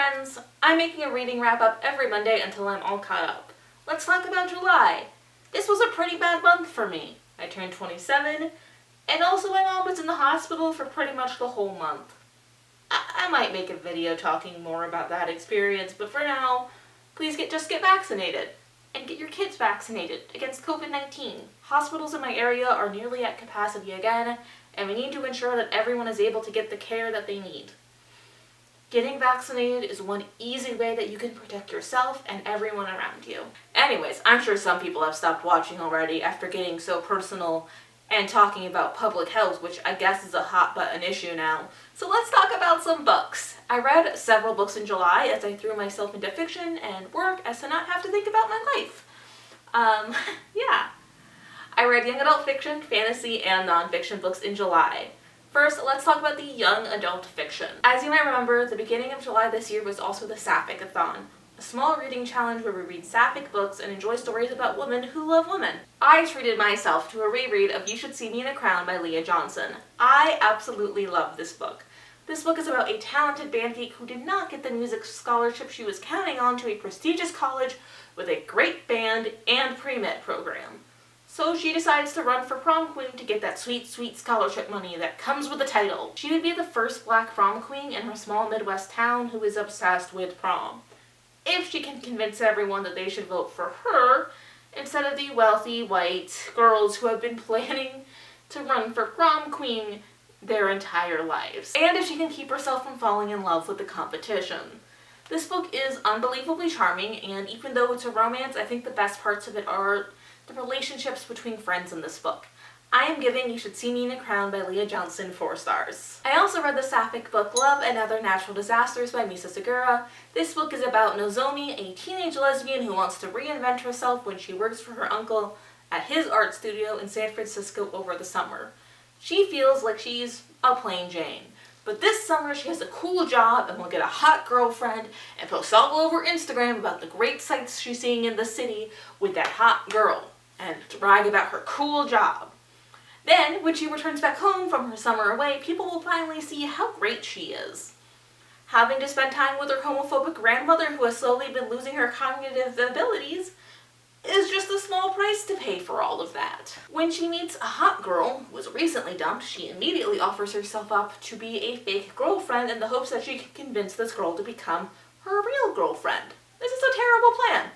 friends. I'm making a reading wrap-up every Monday until I'm all caught up. Let's talk about July. This was a pretty bad month for me. I turned 27, and also my mom was in the hospital for pretty much the whole month. I might make a video talking more about that experience, but for now, please just get vaccinated. And get your kids vaccinated against COVID-19. Hospitals in my area are nearly at capacity again, and we need to ensure that everyone is able to get the care that they need. Getting vaccinated is one easy way that you can protect yourself and everyone around you. Anyways, I'm sure some people have stopped watching already after getting so personal and talking about public health, which I guess is a hot button issue now. So let's talk about some books. I read several books in July as I threw myself into fiction and work as to not have to think about my life. Yeah. I read young adult fiction, fantasy, and nonfiction books in July. First, let's talk about the young adult fiction. As you might remember, the beginning of July this year was also the Sapphic-a-thon, a small reading challenge where we read sapphic books and enjoy stories about women who love women. I treated myself to a reread of You Should See Me in a Crown by Leah Johnson. I absolutely love this book. This book is about a talented band geek who did not get the music scholarship she was counting on to a prestigious college with a great band and pre-med program. So she decides to run for prom queen to get that sweet, sweet scholarship money that comes with the title. She would be the first black prom queen in her small Midwest town who is obsessed with prom. If she can convince everyone that they should vote for her, instead of the wealthy white girls who have been planning to run for prom queen their entire lives. And if she can keep herself from falling in love with the competition. This book is unbelievably charming, and even though it's a romance, I think the best parts of it are the relationships between friends in this book. I am giving You Should See Me in a Crown by Leah Johnson 4 stars. I also read the sapphic book Love and Other Natural Disasters by Misa Segura. This book is about Nozomi, a teenage lesbian who wants to reinvent herself when she works for her uncle at his art studio in San Francisco over the summer. She feels like she's a plain Jane. But this summer she has a cool job and will get a hot girlfriend and post all over Instagram about the great sights she's seeing in the city with that hot girl and to brag about her cool job. Then, when she returns back home from her summer away, people will finally see how great she is. Having to spend time with her homophobic grandmother who has slowly been losing her cognitive abilities is just a small price to pay for all of that. When she meets a hot girl who was recently dumped, she immediately offers herself up to be a fake girlfriend in the hopes that she can convince this girl to become her real girlfriend. This is a terrible plan.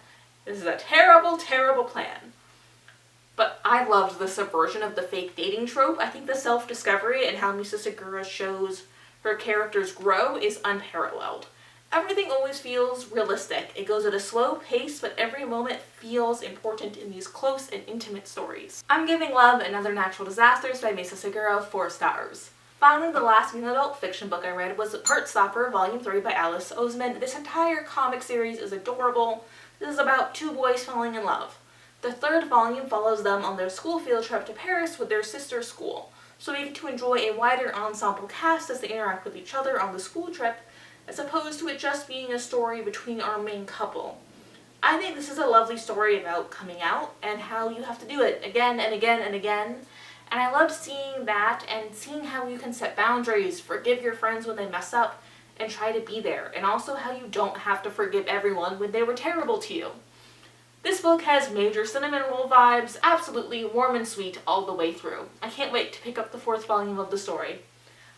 This is a terrible, terrible plan. But I loved the subversion of the fake dating trope. I think the self-discovery and how Misa Segura shows her characters grow is unparalleled. Everything always feels realistic. It goes at a slow pace, but every moment feels important in these close and intimate stories. I'm giving Love and Other Natural Disasters by Misa Segura 4 stars. Finally, the last young adult fiction book I read was Heartstopper, Volume 3 by Alice Oseman. This entire comic series is adorable. This is about 2 boys falling in love. The 3rd volume follows them on their school field trip to Paris with their sister school, so we get to enjoy a wider ensemble cast as they interact with each other on the school trip, as opposed to it just being a story between our main couple. I think this is a lovely story about coming out and how you have to do it again and again and again, and I loved seeing that and seeing how you can set boundaries, forgive your friends when they mess up, and try to be there, and also how you don't have to forgive everyone when they were terrible to you. This book has major cinnamon roll vibes, absolutely warm and sweet all the way through. I can't wait to pick up the 4th volume of the story.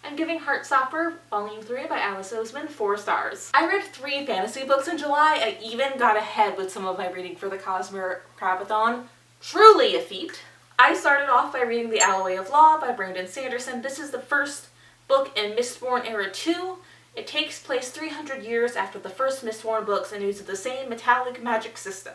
I'm giving Heartstopper, Volume 3 by Alice Oseman 4 stars. I read 3 fantasy books in July. I even got ahead with some of my reading for the Cosmere Crabathon. Truly a feat. I started off by reading The Alloway of Law by Brandon Sanderson. This is the first book in Mistborn Era 2. It takes place 300 years after the first Mistborn books and uses the same metallic magic system.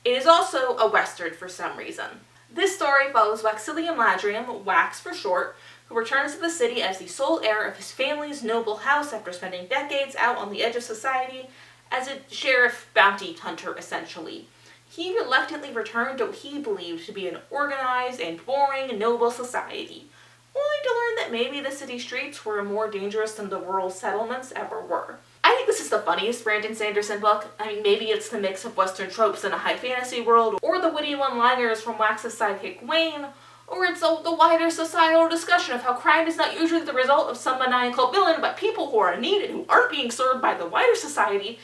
It is also a western for some reason. This story follows Waxilium Ladrium, Wax for short, who returns to the city as the sole heir of his family's noble house after spending decades out on the edge of society as a sheriff bounty hunter, essentially. He reluctantly returned to what he believed to be an organized and boring noble society, only to learn that maybe the city streets were more dangerous than the rural settlements ever were. I think this is the funniest Brandon Sanderson book. I mean, maybe it's the mix of Western tropes in a high fantasy world, or the witty one-liners from Wax's sidekick Wayne, Or it's the wider societal discussion of how crime is not usually the result of some maniacal villain, but people who are in need and who aren't being served by the wider society,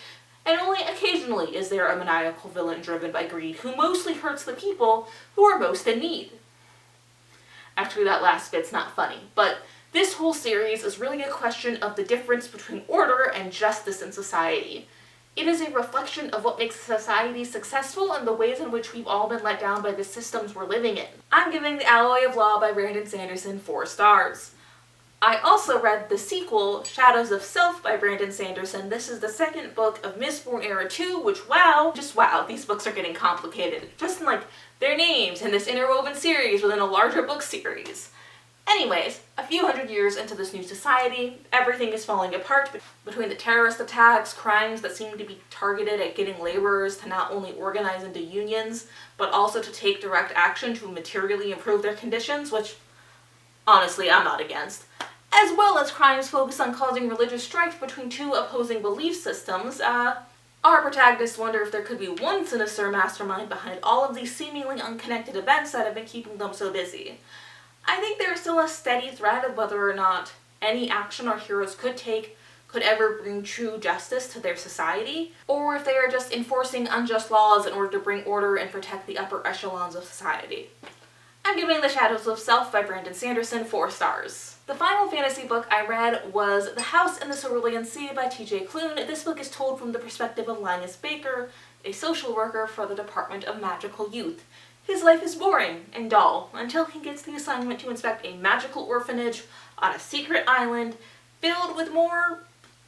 and only occasionally is there a maniacal villain driven by greed who mostly hurts the people who are most in need. Actually, that last bit's not funny, but this whole series is really a question of the difference between order and justice in society. It is a reflection of what makes society successful and the ways in which we've all been let down by the systems we're living in. I'm giving The Alloy of Law by Brandon Sanderson 4 stars. I also read the sequel, Shadows of Self by Brandon Sanderson. This is the second book of Mistborn Era 2, which wow, these books are getting complicated. Just in their names in this interwoven series within a larger book series. Anyways, a few hundred years into this new society, everything is falling apart between the terrorist attacks, crimes that seem to be targeted at getting laborers to not only organize into unions, but also to take direct action to materially improve their conditions, which, honestly, I'm not against. As well as crimes focused on causing religious strife between two opposing belief systems. Our protagonists wonder if there could be one sinister mastermind behind all of these seemingly unconnected events that have been keeping them so busy. I think there's still a steady threat of whether or not any action our heroes could take could ever bring true justice to their society, or if they are just enforcing unjust laws in order to bring order and protect the upper echelons of society. I'm giving The Shadows of Self by Brandon Sanderson 4 stars. The final fantasy book I read was The House in the Cerulean Sea by T.J. Klune. This book is told from the perspective of Linus Baker, a social worker for the Department of Magical Youth. His life is boring and dull until he gets the assignment to inspect a magical orphanage on a secret island filled with more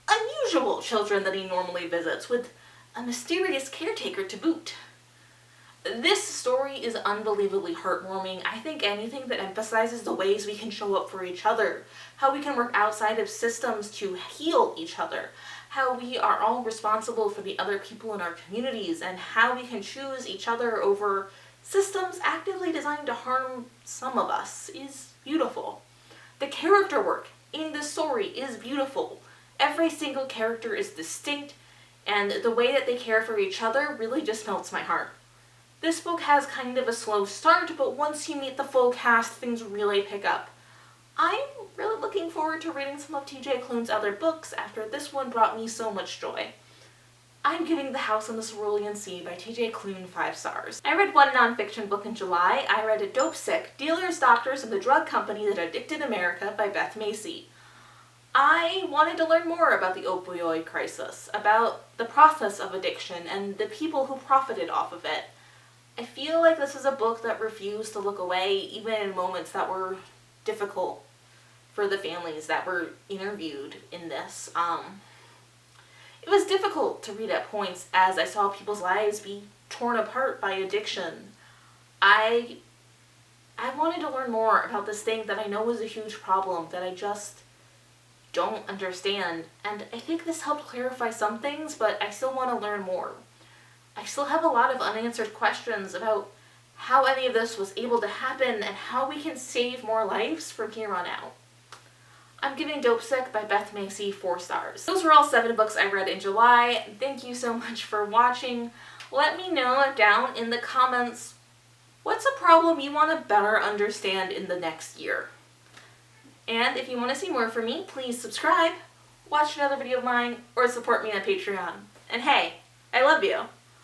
unusual children than he normally visits, with a mysterious caretaker to boot. This story is unbelievably heartwarming. I think anything that emphasizes the ways we can show up for each other, how we can work outside of systems to heal each other, how we are all responsible for the other people in our communities, and how we can choose each other over systems actively designed to harm some of us, is beautiful. The character work in this story is beautiful. Every single character is distinct, and the way that they care for each other really just melts my heart. This book has kind of a slow start, but once you meet the full cast, things really pick up. I'm really looking forward to reading some of T.J. Klune's other books after this one brought me so much joy. I'm giving The House on the Cerulean Sea by T.J. Klune 5 stars. I read one nonfiction book in July. I read Dope Sick, Dealers, Doctors, and the Drug Company That Addicted America by Beth Macy. I wanted to learn more about the opioid crisis, about the process of addiction, and the people who profited off of it. I feel like this is a book that refused to look away, even in moments that were difficult for the families that were interviewed in this. It was difficult to read at points as I saw people's lives be torn apart by addiction. I wanted to learn more about this thing that I know is a huge problem that I just don't understand. And I think this helped clarify some things, but I still want to learn more. I still have a lot of unanswered questions about how any of this was able to happen and how we can save more lives from here on out. I'm giving Dope Sick by Beth Macy 4 stars. Those were all 7 books I read in July. Thank you so much for watching. Let me know down in the comments what's a problem you want to better understand in the next year. And if you want to see more from me, please subscribe, watch another video of mine, or support me on Patreon. And hey, I love you!